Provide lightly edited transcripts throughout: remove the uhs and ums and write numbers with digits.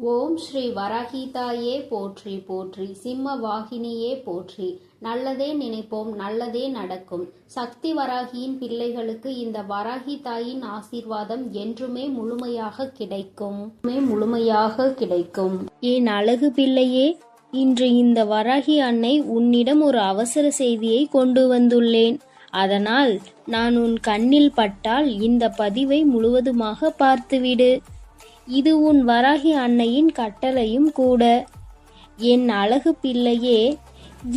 ஓம் ஸ்ரீ வராகிதாயே போற்றி போற்றி, சிம்ம வாகினியே போற்றி. நல்லதே நினைப்போம், நல்லதே நடக்கும். சக்தி வராகியின் பிள்ளைகளுக்கு இந்த வராகி தாயின் ஆசீர்வாதம் என்றுமே முழுமையாக கிடைக்கும். என் அழகு பிள்ளையே, இன்று இந்த வராகி அன்னை உன்னிடம் ஒரு அவசர செய்தியை கொண்டு வந்துள்ளேன். அதனால் நான் உன் கண்ணில் பட்டால் இந்த பதிவை முழுவதுமாக பார்த்துவிடு. இது உன் வராகி அன்னையின் கட்டளையும் கூட. என் அழகு பிள்ளையே,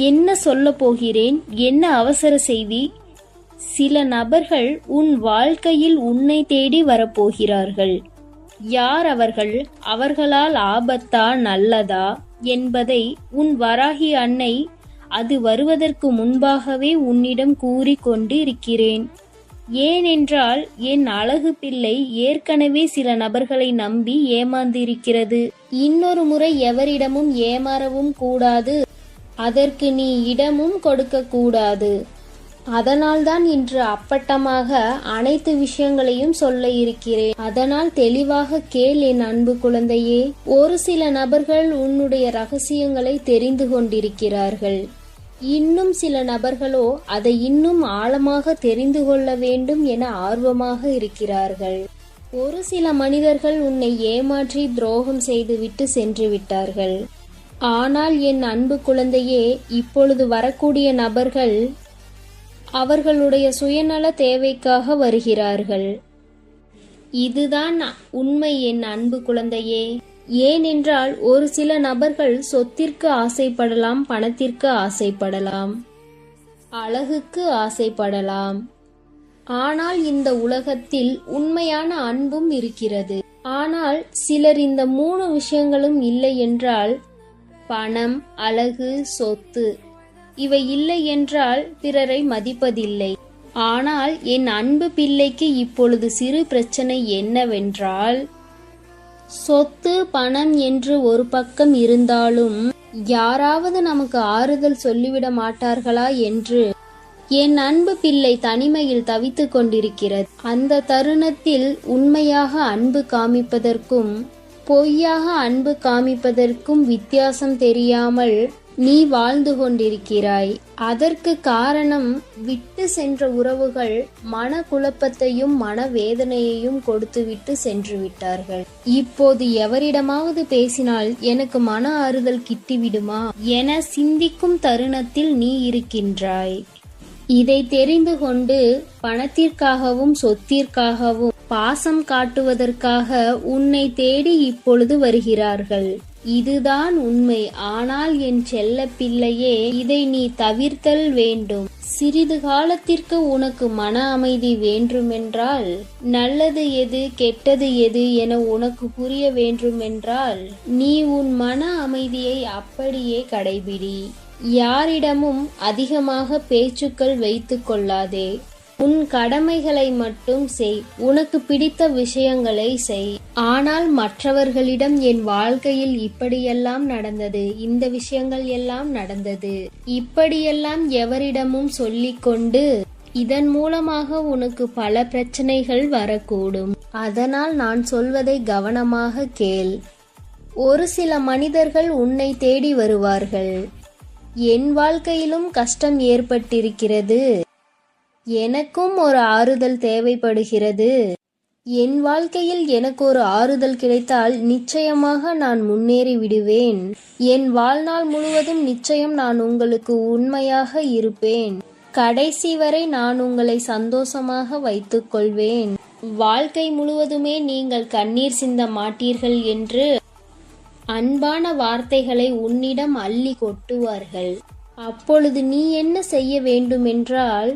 என்ன சொல்ல போகிறேன்? என்ன அவசர செய்தி? சில நபர்கள் உன் வாழ்க்கையில் உன்னை தேடி வரப்போகிறார்கள். யார் அவர்கள்? அவர்களால் ஆபத்தா நல்லதா என்பதை உன் வராகி அன்னை அது வருவதற்கு முன்பாகவே உன்னிடம் கூறிக்கொண்டு இருக்கிறேன். ஏனென்றால் என் அழகு பிள்ளை ஏற்கனவே சில நபர்களை நம்பி ஏமாந்திருக்கிறது. இன்னொரு முறை எவரிடமும் ஏமாறவும் கூடாது, அதற்கு நீ இடமும் கொடுக்க கூடாது. அதனால்தான் இன்று அப்பட்டமாக அனைத்து விஷயங்களையும் சொல்ல இருக்கிறேன். அதனால் தெளிவாக கேள் என் அன்பு குழந்தையே. ஒரு சில நபர்கள் உன்னுடைய ரகசியங்களை தெரிந்து கொண்டிருக்கிறார்கள். இன்னும் சில நபர்களோ அதை இன்னும் ஆழமாக தெரிந்து கொள்ள வேண்டும் என ஆர்வமாக இருக்கிறார்கள். ஒரு சில மனிதர்கள் உன்னை ஏமாற்றி துரோகம் செய்துவிட்டு சென்று விட்டார்கள். ஆனால் என் அன்பு குழந்தையே, இப்பொழுது வரக்கூடிய நபர்கள் அவர்களுடைய சுயநல தேவைக்காக வருகிறார்கள். இதுதான் உண்மை என் அன்பு குழந்தையே. ஏனென்றால் ஒரு சில நபர்கள் சொத்திற்கு ஆசைப்படலாம், பணத்திற்கு ஆசைப்படலாம், அழகுக்கு ஆசைப்படலாம். ஆனால் இந்த உலகத்தில் உண்மையான அன்பும் இருக்கிறது. ஆனால் சிலர் இந்த 3 விஷயங்களும் இல்லை என்றால், பணம், அழகு, சொத்து, இவை இல்லை என்றால் பிறரை மதிப்பதில்லை. ஆனால் என் அன்பு பிள்ளைக்கு இப்பொழுது சிறு பிரச்சனை என்னவென்றால், சொத்து பணம் என்று ஒரு பக்கம் இருந்தாலும் யாராவது நமக்கு ஆறுதல் சொல்லிவிட மாட்டார்களா என்று என் அன்பு பிள்ளை தனிமையில் தவித்துக் கொண்டிருக்கிறது. அந்த தருணத்தில் உண்மையாக அன்பு காமிப்பதற்கும் பொய்யாக அன்பு காமிப்பதற்கும் வித்தியாசம் தெரியாமல் நீ வாழ்ந்து கொண்டிருக்கிறாய். அதற்கு காரணம், விட்டு சென்ற உறவுகள் மன குழப்பத்தையும் மனவேதனையையும் கொடுத்துவிட்டு சென்று விட்டார்கள். இப்போது எவரிடமாவது பேசினால் எனக்கு மன ஆறுதல் கிட்டிவிடுமா என சிந்திக்கும் தருணத்தில் நீ இருக்கின்றாய். இதை தெரிந்து கொண்டு பணத்திற்காகவும் சொத்திற்காகவும் பாசம் காட்டுவதற்காக உன்னை தேடி இப்பொழுது வருகிறார்கள். இதுதான் உண்மை. ஆனால் என் செல்ல பிள்ளையே, இதை நீ தவிர்த்தல் வேண்டும். சிறிது காலத்திற்கு உனக்கு மன அமைதி வேண்டுமென்றால், நல்லது எது கெட்டது எது என உனக்கு புரிய வேண்டுமென்றால், நீ உன் மன அமைதியை அப்படியே கடைபிடி. யாரிடமும் அதிகமாக பேச்சுக்கள் வைத்துக் கொள்ளாதே. உன் கடமைகளை மட்டும் செய். உனக்கு பிடித்த விஷயங்களை செய். ஆனால் மற்றவர்களிடம் என் வாழ்க்கையில் இப்படியெல்லாம் நடந்தது, இந்த விஷயங்கள் எல்லாம் நடந்தது, இப்படியெல்லாம் எவரிடமும் சொல்லிக்கொண்டு இதன் மூலமாக உனக்கு பல பிரச்சனைகள் வரக்கூடும். அதனால் நான் சொல்வதை கவனமாக கேள். ஒரு சில மனிதர்கள் உன்னை தேடி வருவார்கள். என் வாழ்க்கையிலும் கஷ்டம் ஏற்பட்டிருக்கிறது, எனக்கும் ஒரு ஆறுதல் தேவைப்படுகிறது, என் வாழ்க்கையில் எனக்கு ஒரு ஆறுதல் கிடைத்தால் நிச்சயமாக நான் முன்னேறி விடுவேன், என் வாழ்நாள் முழுவதும் நிச்சயம் நான் உங்களுக்கு உண்மையாக இருப்பேன், கடைசி வரை நான் உங்களை சந்தோஷமாக வைத்துக் கொள்வேன், வாழ்க்கை முழுவதுமே நீங்கள் கண்ணீர் சிந்த மாட்டீர்கள் என்று அன்பான வார்த்தைகளை உன்னிடம் அள்ளி கொட்டுவார்கள். அப்பொழுது நீ என்ன செய்ய வேண்டுமென்றால்,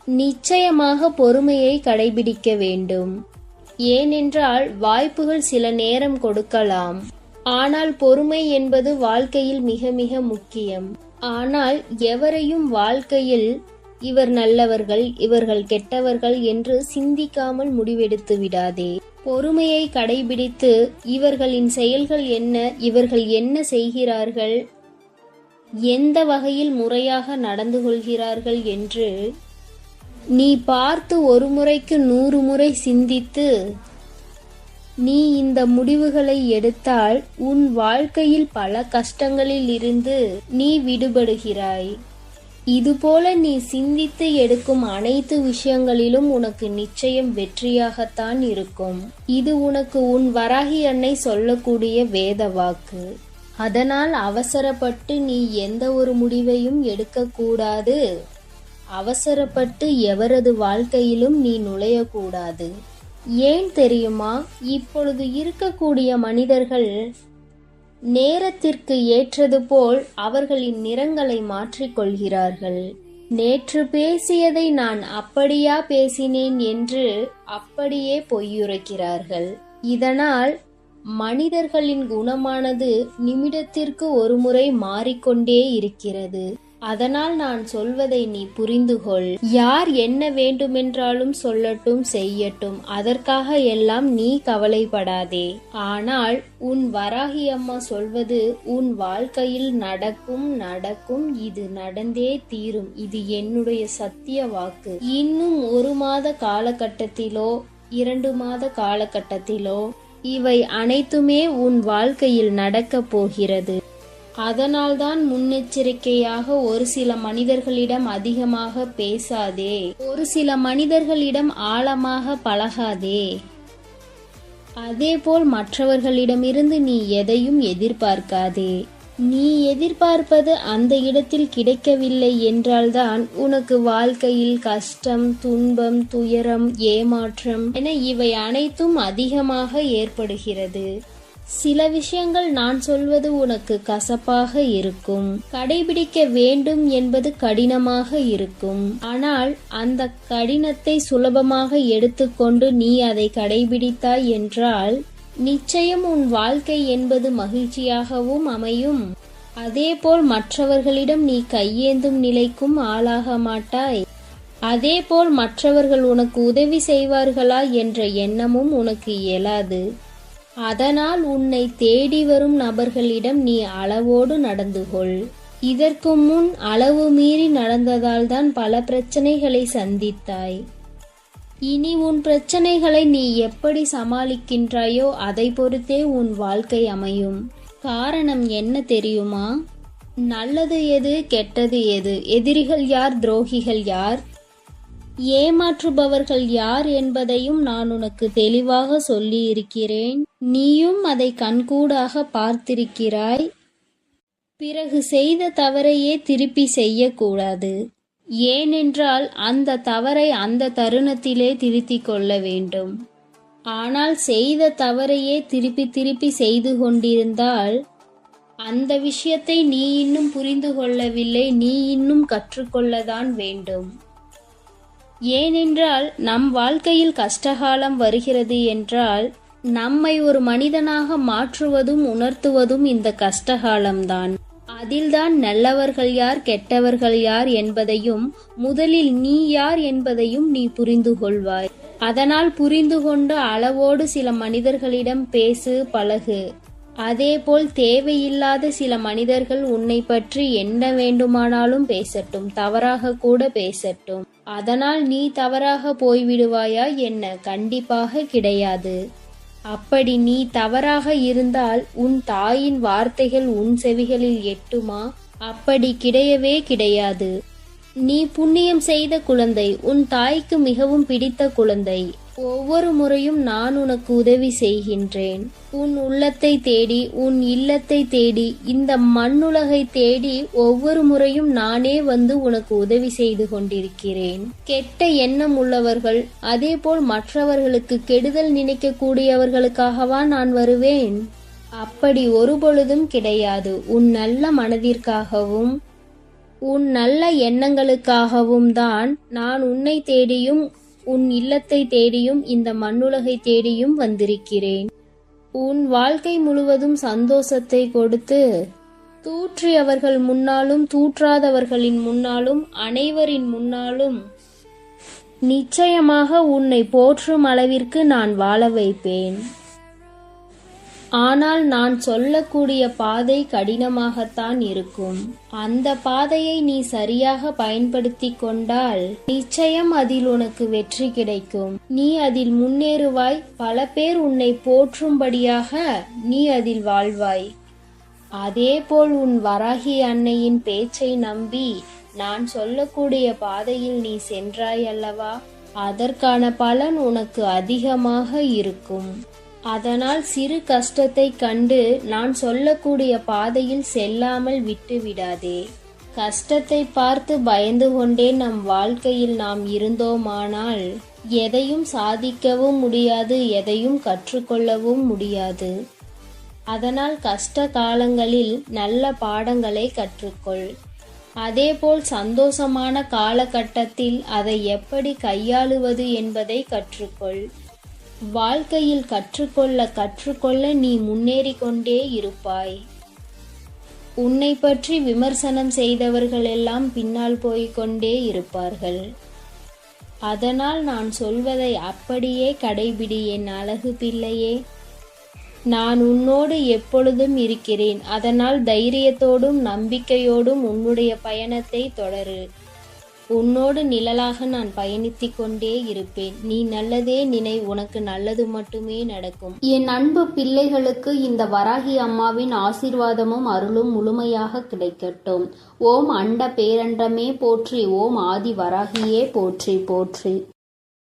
நிச்சயமாக பொறுமையை கடைபிடிக்க வேண்டும். ஏனென்றால் வாய்ப்புகள் சில நேரம் கொடுக்கலாம். ஆனால் பொறுமை என்பது வாழ்க்கையில் மிக மிக முக்கியம். ஆனால் எவரையும் வாழ்க்கையில் இவர் நல்லவர்கள், இவர்கள் கெட்டவர்கள் என்று சிந்திக்காமல் முடிவெடுத்து விடாதே. பொறுமையை கடைபிடித்து இவர்களின் செயல்கள் என்ன, இவர்கள் என்ன செய்கிறார்கள், எந்த வகையில் முறையாக நடந்து கொள்கிறார்கள் என்று நீ பார்த்து ஒரு முறைக்கு 100 முறை சிந்தித்து நீ இந்த முடிவுகளை எடுத்தால் உன் வாழ்க்கையில் பல கஷ்டங்களில் இருந்து நீ விடுபடுகிறாய். இதுபோல நீ சிந்தித்து எடுக்கும் அனைத்து விஷயங்களிலும் உனக்கு நிச்சயம் வெற்றியாகத்தான் இருக்கும். இது உனக்கு உன் வராகி அன்னை சொல்லக்கூடிய வேத வாக்கு. அதனால் அவசரப்பட்டு நீ எந்த ஒரு முடிவையும் எடுக்கக்கூடாது. அவசரப்பட்டு எவரது வாழ்க்கையிலும் நீ நுழையக்கூடாது. ஏன் தெரியுமா? இப்பொழுது இருக்கக்கூடிய மனிதர்கள் நேரத்திற்கு ஏற்றது போல் அவர்களின் நிறங்களை மாற்றிக்கொள்கிறார்கள். நேற்று பேசியதை நான் அப்படியா பேசினேன் என்று அப்படியே பொய்யுரைக்கிறார்கள். இதனால் மனிதர்களின் குணமானது நிமிடத்திற்கு ஒரு முறை மாறிக்கொண்டே இருக்கிறது. அதனால் நான் சொல்வதை நீ புரிந்து கொள். யார் என்ன வேண்டுமென்றாலும் சொல்லட்டும், செய்யட்டும், அதற்காக எல்லாம் நீ கவலைப்படாதே. ஆனால் உன் வராகி அம்மா சொல்வது உன் வாழ்க்கையில் நடக்கும், இது நடந்தே தீரும். இது என்னுடைய சத்திய வாக்கு. இன்னும் 1 மாத காலகட்டத்திலோ 2 மாத காலகட்டத்திலோ இவை அனைத்துமே உன் வாழ்க்கையில் நடக்கப் போகிறது. அதனால்தான் முன்னெச்சரிக்கையாக ஒரு சில மனிதர்களிடம் அதிகமாக பேசாதே, ஒரு சில மனிதர்களிடம் ஆழமாக பழகாதே. அதேபோல் மற்றவர்களிடமிருந்து நீ எதையும் எதிர்பார்க்காதே. நீ எதிர்பார்ப்பது அந்த இடத்தில் கிடைக்கவில்லை என்றால்தான் உனக்கு வாழ்க்கையில் கஷ்டம், துன்பம், துயரம், ஏமாற்றம் என இவை அனைத்தும் அதிகமாக ஏற்படுகிறது. சில விஷயங்கள் நான் சொல்வது உனக்கு கசப்பாக இருக்கும், கடைபிடிக்க வேண்டும் என்பது கடினமாக இருக்கும். ஆனால் அந்த கடினத்தை சுலபமாக எடுத்துக்கொண்டு நீ அதை கடைபிடித்தாய் என்றால் நிச்சயம் உன் வாழ்க்கை என்பது மகிழ்ச்சியாகவும் அமையும். அதேபோல் மற்றவர்களிடம் நீ கையேந்தும் நிலைக்கும் ஆளாக மாட்டாய். அதேபோல் மற்றவர்கள் உனக்கு உதவி செய்வார்களா என்ற எண்ணமும் உனக்கு இயலாது. அதனால் உன்னை தேடி வரும் நபர்களிடம் நீ அளவோடு நடந்து கொள். இதற்கு முன் அளவு மீறி நடந்ததால் தான் பல பிரச்சனைகளை சந்தித்தாய். இனி உன் பிரச்சனைகளை நீ எப்படி சமாளிக்கின்றாயோ அதை பொறுத்தே உன் வாழ்க்கை அமையும். காரணம் என்ன தெரியுமா? நல்லது எது, கெட்டது எது, எதிரிகள் யார், துரோகிகள் யார், ஏமாற்றுபவர்கள் யார் என்பதையும் நான் உனக்கு தெளிவாக சொல்லி இருக்கிறேன். நீயும் அதை கண்கூடாக பார்த்திருக்கிறாய். பிறகு செய்த தவறையே திருப்பி செய்யக்கூடாது. ஏனென்றால் அந்த தவறை அந்த தருணத்திலே திருத்திக் கொள்ள வேண்டும். ஆனால் செய்த தவறையே திருப்பி திருப்பி செய்து கொண்டிருந்தால் அந்த விஷயத்தை நீ இன்னும் புரிந்து கொள்ளவில்லை, நீ இன்னும் கற்றுக்கொள்ளதான் வேண்டும். ஏனென்றால் நம் வாழ்க்கையில் கஷ்டகாலம் வருகிறது என்றால் நம்மை ஒரு மனிதனாக மாற்றுவதும் உணர்த்துவதும் இந்த கஷ்டகாலம்தான். அதில்தான் நல்லவர்கள் யார், கெட்டவர்கள் யார் என்பதையும் முதலில் நீ யார் என்பதையும் நீ புரிந்து கொள்வாய். அதனால் புரிந்து கொண்டு அளவோடு சில மனிதர்களிடம் பேசு, பழகு. அதேபோல் தேவையில்லாத சில மனிதர்கள் உன்னை பற்றி என்ன வேண்டுமானாலும் பேசட்டும், தவறாக கூட பேசட்டும். அதனால் நீ தவறாக போய்விடுவாயா என்ன? கண்டிப்பாக கிடையாது. அப்படி நீ தவறாக இருந்தால் உன் தாயின் வார்த்தைகள் உன் செவிகளில் எட்டுமா? அப்படி கிடையவே கிடையாது. நீ புண்ணியம் செய்த குழந்தை, உன் தாய்க்கு மிகவும் பிடித்த குழந்தை. ஒவ்வொரு முறையும் நான் உனக்கு உதவி செய்கின்றேன். உன் உள்ளத்தை தேடி, உன் இல்லத்தை தேடி, இந்த மண்ணுலகை தேடி ஒவ்வொரு முறையும் நானே வந்து உனக்கு உதவி செய்து கொண்டிருக்கிறேன். கெட்ட எண்ணம் உள்ளவர்கள், அதேபோல் மற்றவர்களுக்கு கெடுதல் நினைக்கக்கூடியவர்களுக்காகவா நான் வருவேன்? அப்படி ஒருபொழுதும் கிடையாது. உன் நல்ல மனதிற்காகவும் உன் நல்ல எண்ணங்களுக்காகவும் தான் நான் உன்னை தேடியும் உன் இல்லத்தை தேடியும் இந்த மண்ணுலகை தேடியும் வந்திருக்கிறேன். உன் வாழ்க்கை முழுவதும் சந்தோஷத்தை கொடுத்து தூற்றியவர்கள் முன்னாலும் தூற்றாதவர்களின் முன்னாலும் அனைவரின் முன்னாலும் நிச்சயமாக உன்னை போற்றும் அளவிற்கு நான் வாழ வைப்பேன். ஆனால் நான் சொல்லக்கூடிய பாதை கடினமாகத்தான் இருக்கும். அந்த பாதையை நீ சரியாக பயன்படுத்தி கொண்டால் நிச்சயம் அதில் உனக்கு வெற்றி கிடைக்கும். நீ அதில் முன்னேறுவாய். பல பேர் உன்னை போற்றும்படியாக நீ அதில் வாழ்வாய். அதேபோல் உன் வராகி அன்னையின் பேச்சை நம்பி நான் சொல்லக்கூடிய பாதையில் நீ சென்றாய் அல்லவா, அதற்கான பலன் உனக்கு அதிகமாக இருக்கும். அதனால் சிறு கஷ்டத்தை கண்டு நான் சொல்லக்கூடிய பாதையில் செல்லாமல் விட்டு விடாதே. கஷ்டத்தை பார்த்து பயந்து கொண்டே நம் வாழ்க்கையில் நாம் இருந்தோமானால் எதையும் சாதிக்கவும் முடியாது, எதையும் கற்றுக்கொள்ளவும் முடியாது. அதனால் கஷ்ட காலங்களில் நல்ல பாடங்களை கற்றுக்கொள். அதேபோல் சந்தோஷமான காலகட்டத்தில் அதை எப்படி கையாளுவது என்பதை கற்றுக்கொள். வாழ்க்கையில் கற்றுக்கொள்ள நீ முன்னேறி கொண்டே இருப்பாய். உன்னை பற்றி விமர்சனம் செய்தவர்கள் எல்லாம் பின்னால் போய்கொண்டே இருப்பார்கள். அதனால் நான் சொல்வதை அப்படியே கடைபிடி என் அழகு பிள்ளையே. நான் உன்னோடு எப்பொழுதும் இருக்கிறேன். அதனால் தைரியத்தோடும் நம்பிக்கையோடும் உன்னுடைய பயணத்தை தொடரு. உன்னோடு நிழலாக நான் பயணித்துக் கொண்டே இருப்பேன். நீ நல்லதே நினை, உனக்கு நல்லது மட்டுமே நடக்கும். என் அன்பு பிள்ளைகளுக்கு இந்த வராகி அம்மாவின் ஆசீர்வாதமும் அருளும் முழுமையாக கிடைக்கட்டும். ஓம் அண்ட பேரண்டமே போற்றி. ஓம் ஆதி வராகியே போற்றி போற்றி.